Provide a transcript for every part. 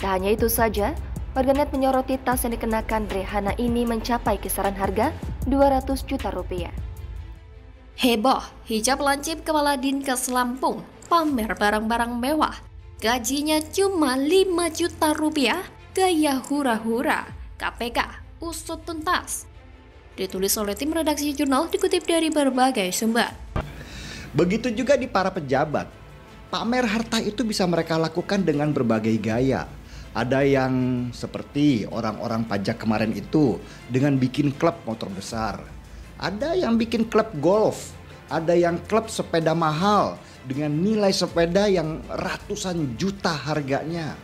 Tak hanya itu saja, warganet menyoroti tas yang dikenakan Rihanna ini mencapai kisaran harga 200 juta rupiah. Heboh, hijab lancip Kepala Dinkes Lampung, pamer barang-barang mewah. Gajinya cuma 5 juta rupiah, gaya hura-hura. KPK usut tuntas. Ditulis oleh tim redaksi jurnal, dikutip dari berbagai sumber. Begitu juga di para pejabat. Pamer harta itu bisa mereka lakukan dengan berbagai gaya. Ada yang seperti orang-orang pajak kemarin itu dengan bikin klub motor besar. Ada yang bikin klub golf. Ada yang klub sepeda mahal dengan nilai sepeda yang ratusan juta harganya.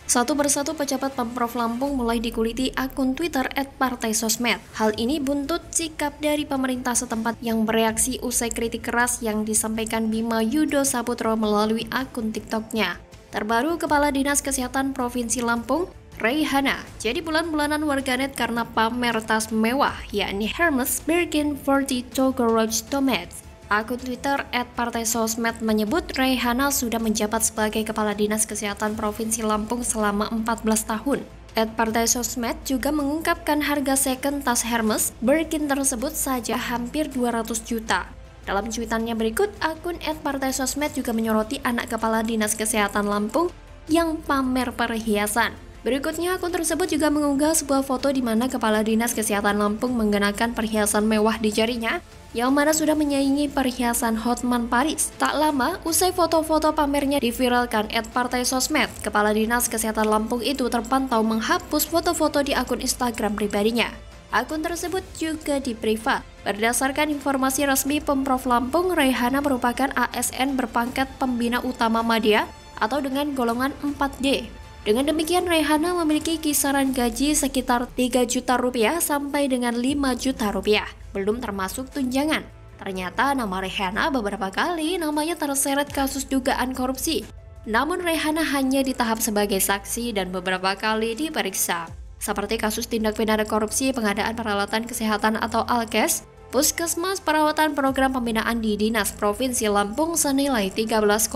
Satu persatu pejabat Pemprov Lampung mulai dikuliti akun Twitter @partaisosmed. Hal ini buntut sikap dari pemerintah setempat yang bereaksi usai kritik keras yang disampaikan Bima Yudo Saputro melalui akun TikToknya. Terbaru, Kepala Dinas Kesehatan Provinsi Lampung, Rihanna, jadi bulan-bulanan warganet karena pamer tas mewah, yakni Hermes Birkin 40 Togoroge Domets. Akun Twitter @partaisosmed menyebut Rihanna sudah menjabat sebagai Kepala Dinas Kesehatan Provinsi Lampung selama 14 tahun. @partaisosmed juga mengungkapkan harga second tas Hermes Birkin tersebut saja hampir 200 juta. Dalam cuitannya berikut, akun @partaisosmed juga menyoroti anak Kepala Dinas Kesehatan Lampung yang pamer perhiasan. Berikutnya, akun tersebut juga mengunggah sebuah foto di mana Kepala Dinas Kesehatan Lampung mengenakan perhiasan mewah di jarinya, yang mana sudah menyaingi perhiasan Hotman Paris. Tak lama, usai foto-foto pamernya diviralkan @partaisosmed, Kepala Dinas Kesehatan Lampung itu terpantau menghapus foto-foto di akun Instagram pribadinya. Akun tersebut juga di-privat. Berdasarkan informasi resmi Pemprov Lampung, Rihanna merupakan ASN berpangkat Pembina Utama Madya atau dengan golongan 4D. Dengan demikian, Rihanna memiliki kisaran gaji sekitar 3 juta rupiah sampai dengan 5 juta rupiah, belum termasuk tunjangan. Ternyata nama Rihanna beberapa kali namanya terseret kasus dugaan korupsi. Namun Rihanna hanya di tahap sebagai saksi dan beberapa kali diperiksa. Seperti kasus tindak pidana korupsi pengadaan peralatan kesehatan atau Alkes, Puskesmas perawatan program pembinaan di Dinas Provinsi Lampung senilai 13,5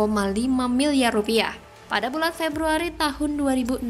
miliar rupiah. Pada bulan Februari tahun 2016,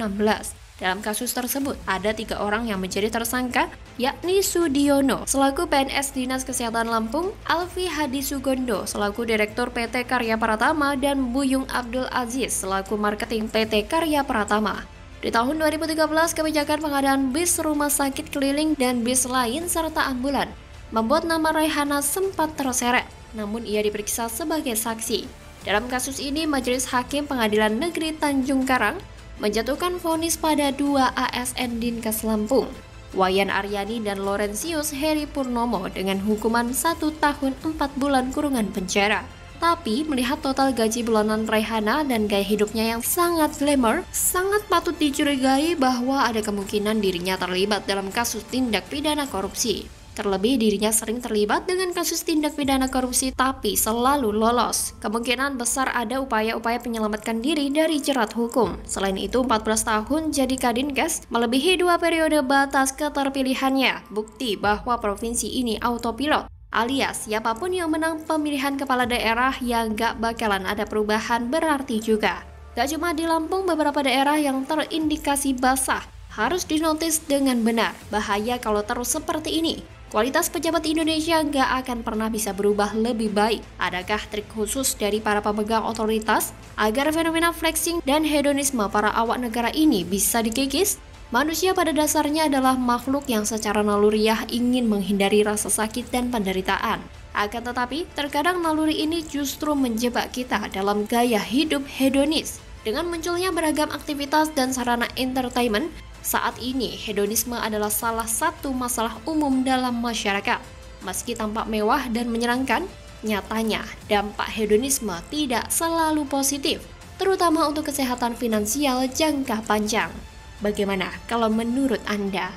dalam kasus tersebut ada 3 orang yang menjadi tersangka, yakni Sudiono selaku PNS Dinas Kesehatan Lampung, Alfi Hadi Sugondo selaku Direktur PT Karya Pratama, dan Buyung Abdul Aziz selaku Marketing PT Karya Pratama. Di tahun 2013, kebijakan pengadaan bis rumah sakit keliling dan bis lain serta ambulan membuat nama Rihanna sempat terseret, namun ia diperiksa sebagai saksi. Dalam kasus ini, Majelis Hakim Pengadilan Negeri Tanjung Karang menjatuhkan vonis pada 2 ASN Dinkes Lampung, Wayan Aryani dan Laurentius Heri Purnomo dengan hukuman 1 tahun 4 bulan kurungan penjara. Tapi melihat total gaji bulanan Rihanna dan gaya hidupnya yang sangat glamour, sangat patut dicurigai bahwa ada kemungkinan dirinya terlibat dalam kasus tindak pidana korupsi. Terlebih dirinya sering terlibat dengan kasus tindak pidana korupsi tapi selalu lolos. Kemungkinan besar ada upaya-upaya menyelamatkan diri dari jerat hukum. Selain itu, 14 tahun jadi Kadinkes melebihi 2 periode batas keterpilihannya. Bukti bahwa provinsi ini autopilot, alias siapapun yang menang pemilihan kepala daerah yang gak bakalan ada perubahan berarti juga. Gak cuma di Lampung, beberapa daerah yang terindikasi basah harus dinotis dengan benar. Bahaya kalau terus seperti ini. Kualitas pejabat Indonesia nggak akan pernah bisa berubah lebih baik. Adakah trik khusus dari para pemegang otoritas agar fenomena flexing dan hedonisme para awak negara ini bisa dikikis? Manusia pada dasarnya adalah makhluk yang secara naluriah ingin menghindari rasa sakit dan penderitaan. Akan tetapi, terkadang naluri ini justru menjebak kita dalam gaya hidup hedonis. Dengan munculnya beragam aktivitas dan sarana entertainment, saat ini hedonisme adalah salah satu masalah umum dalam masyarakat. Meski tampak mewah dan menyenangkan, nyatanya dampak hedonisme tidak selalu positif, terutama untuk kesehatan finansial jangka panjang. Bagaimana kalau menurut Anda?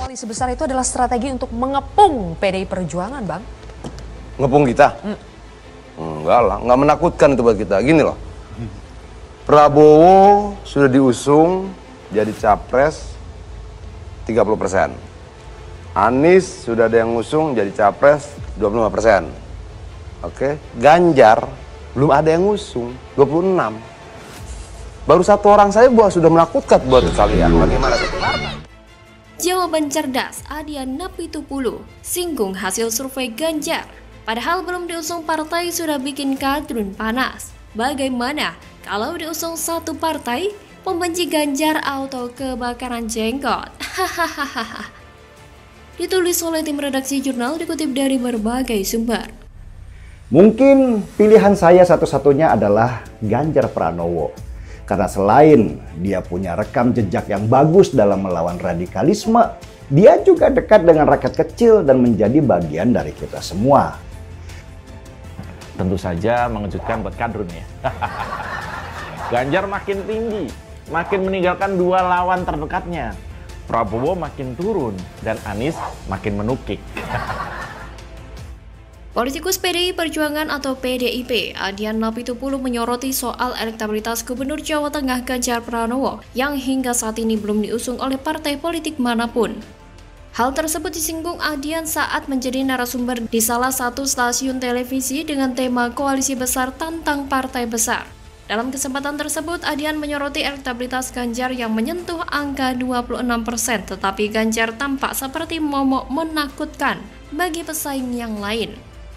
Koalisi besar itu adalah strategi untuk mengepung PDI Perjuangan, Bang. Ngepung kita? Enggak lah, nggak menakutkan itu buat kita. Gini loh, Prabowo sudah diusung jadi capres 30%. Anies sudah ada yang ngusung jadi capres 25%. Oke, Ganjar belum ada yang ngusung 26%. Baru satu orang saya sudah menakutkan buat kalian. Bagaimana satu partai? Jawaban cerdas Adian Napitupulu singgung hasil survei Ganjar. Padahal belum diusung partai sudah bikin kadrun panas. Bagaimana kalau diusung satu partai, pembenci Ganjar auto kebakaran jenggot? Hahaha. Ditulis oleh tim redaksi jurnal dikutip dari berbagai sumber. Mungkin pilihan saya satu-satunya adalah Ganjar Pranowo. Karena selain dia punya rekam jejak yang bagus dalam melawan radikalisme, dia juga dekat dengan rakyat kecil dan menjadi bagian dari kita semua. Tentu saja mengejutkan buat kadrun ya. Ganjar makin tinggi, makin meninggalkan dua lawan terdekatnya. Prabowo makin turun dan Anies makin menukik. Politikus PDI Perjuangan atau PDIP, Adian Napitupulu menyoroti soal elektabilitas Gubernur Jawa Tengah Ganjar Pranowo yang hingga saat ini belum diusung oleh partai politik manapun. Hal tersebut disinggung Adian saat menjadi narasumber di salah satu stasiun televisi dengan tema Koalisi Besar Tantang Partai Besar. Dalam kesempatan tersebut, Adian menyoroti elektabilitas Ganjar yang menyentuh angka 26%, tetapi Ganjar tampak seperti momok menakutkan bagi pesaing yang lain.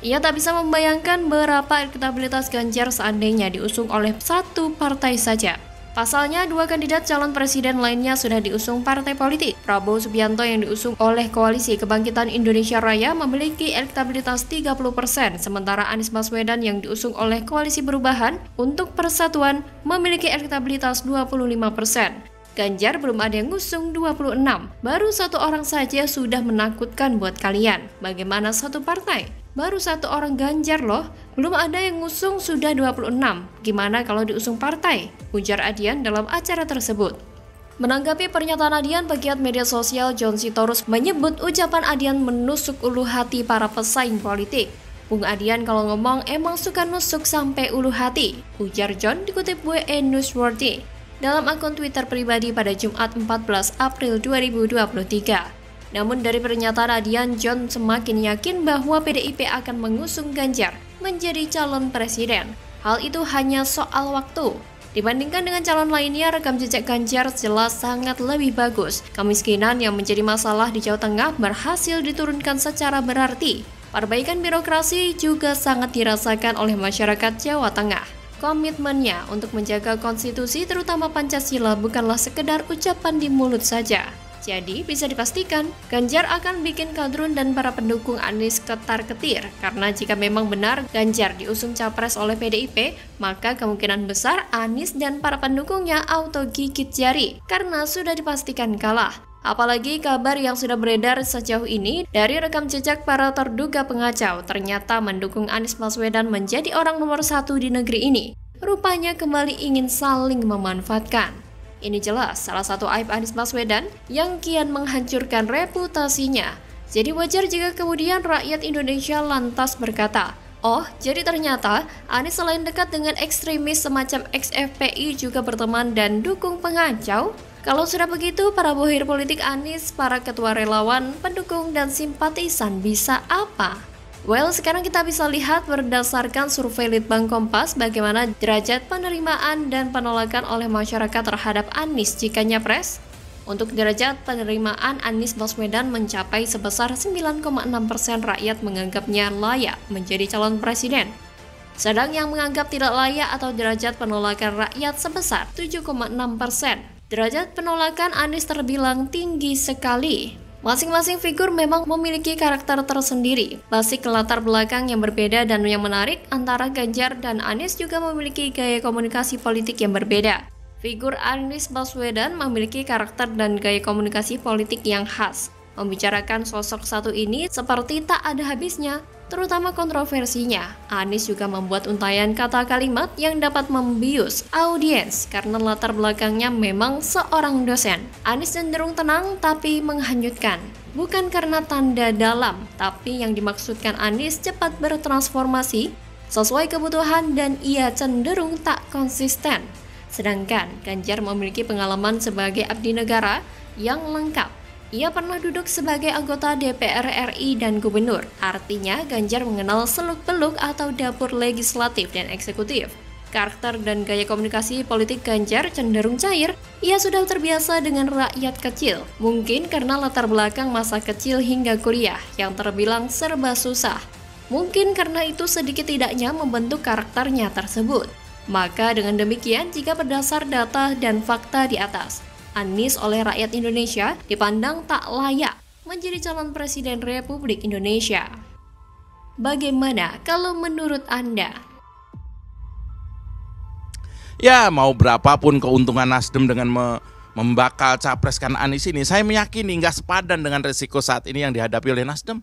Ia tak bisa membayangkan berapa elektabilitas Ganjar seandainya diusung oleh satu partai saja. Pasalnya, dua kandidat calon presiden lainnya sudah diusung partai politik. Prabowo Subianto yang diusung oleh Koalisi Kebangkitan Indonesia Raya memiliki elektabilitas 30%, sementara Anies Baswedan yang diusung oleh Koalisi Perubahan untuk Persatuan memiliki elektabilitas 25%. Ganjar belum ada yang ngusung 26, baru satu orang saja sudah menakutkan buat kalian. Bagaimana satu partai? Baru satu orang Ganjar loh, belum ada yang ngusung sudah 26. Gimana kalau diusung partai? Ujar Adian dalam acara tersebut. Menanggapi pernyataan Adian, pegiat media sosial John Sitorus menyebut ucapan Adian menusuk ulu hati para pesaing politik. Bung Adian kalau ngomong emang suka nusuk sampai ulu hati, ujar John dikutip WE Newsworthy dalam akun Twitter pribadi pada Jumat 14 April 2023. Namun dari pernyataan Adian, John semakin yakin bahwa PDIP akan mengusung Ganjar menjadi calon presiden. Hal itu hanya soal waktu. Dibandingkan dengan calon lainnya, rekam jejak Ganjar jelas sangat lebih bagus. Kemiskinan yang menjadi masalah di Jawa Tengah berhasil diturunkan secara berarti. Perbaikan birokrasi juga sangat dirasakan oleh masyarakat Jawa Tengah. Komitmennya untuk menjaga konstitusi terutama Pancasila bukanlah sekedar ucapan di mulut saja. Jadi bisa dipastikan Ganjar akan bikin kadrun dan para pendukung Anies ketar-ketir karena jika memang benar Ganjar diusung capres oleh PDIP, maka kemungkinan besar Anies dan para pendukungnya auto gigit jari karena sudah dipastikan kalah. Apalagi kabar yang sudah beredar sejauh ini dari rekam jejak para terduga pengacau ternyata mendukung Anies Baswedan menjadi orang nomor 1 di negeri ini. Rupanya kembali ingin saling memanfaatkan. Ini jelas salah satu aib Anies Baswedan yang kian menghancurkan reputasinya. Jadi wajar jika kemudian rakyat Indonesia lantas berkata, oh jadi ternyata Anies selain dekat dengan ekstremis semacam ex-FPI juga berteman dan dukung pengacau? Kalau sudah begitu, para bohir politik Anies, para ketua relawan, pendukung dan simpatisan bisa apa? Well, sekarang kita bisa lihat berdasarkan survei Litbang Kompas bagaimana derajat penerimaan dan penolakan oleh masyarakat terhadap Anies jika nyapres. Untuk derajat penerimaan Anies Baswedan mencapai sebesar 9,6% rakyat menganggapnya layak menjadi calon presiden. Sedang yang menganggap tidak layak atau derajat penolakan rakyat sebesar 7,6%. Derajat penolakan Anies terbilang tinggi sekali. Masing-masing figur memang memiliki karakter tersendiri, basic latar belakang yang berbeda dan yang menarik antara Ganjar dan Anies juga memiliki gaya komunikasi politik yang berbeda. Figur Anies Baswedan memiliki karakter dan gaya komunikasi politik yang khas. Membicarakan sosok satu ini seperti tak ada habisnya, terutama kontroversinya. Anies juga membuat untayan kata kalimat yang dapat membius audiens karena latar belakangnya memang seorang dosen. Anies cenderung tenang tapi menghanyutkan. bukan karena tanda dalam, tapi yang dimaksudkan Anies cepat bertransformasi sesuai kebutuhan dan ia cenderung tak konsisten. Sedangkan Ganjar memiliki pengalaman sebagai abdi negara yang lengkap. Ia pernah duduk sebagai anggota DPR RI dan gubernur. Artinya Ganjar mengenal seluk-beluk atau dapur legislatif dan eksekutif. Karakter dan gaya komunikasi politik Ganjar cenderung cair. Ia sudah terbiasa dengan rakyat kecil. Mungkin karena latar belakang masa kecil hingga kuliah yang terbilang serba susah. Mungkin karena itu sedikit tidaknya membentuk karakternya tersebut. Maka dengan demikian, jika berdasar data dan fakta di atas, Anies oleh rakyat Indonesia dipandang tak layak menjadi calon presiden Republik Indonesia. Bagaimana kalau menurut Anda? Ya, mau berapapun keuntungan Nasdem dengan membakal capreskan Anies ini, saya meyakini nggak sepadan dengan resiko saat ini yang dihadapi oleh Nasdem.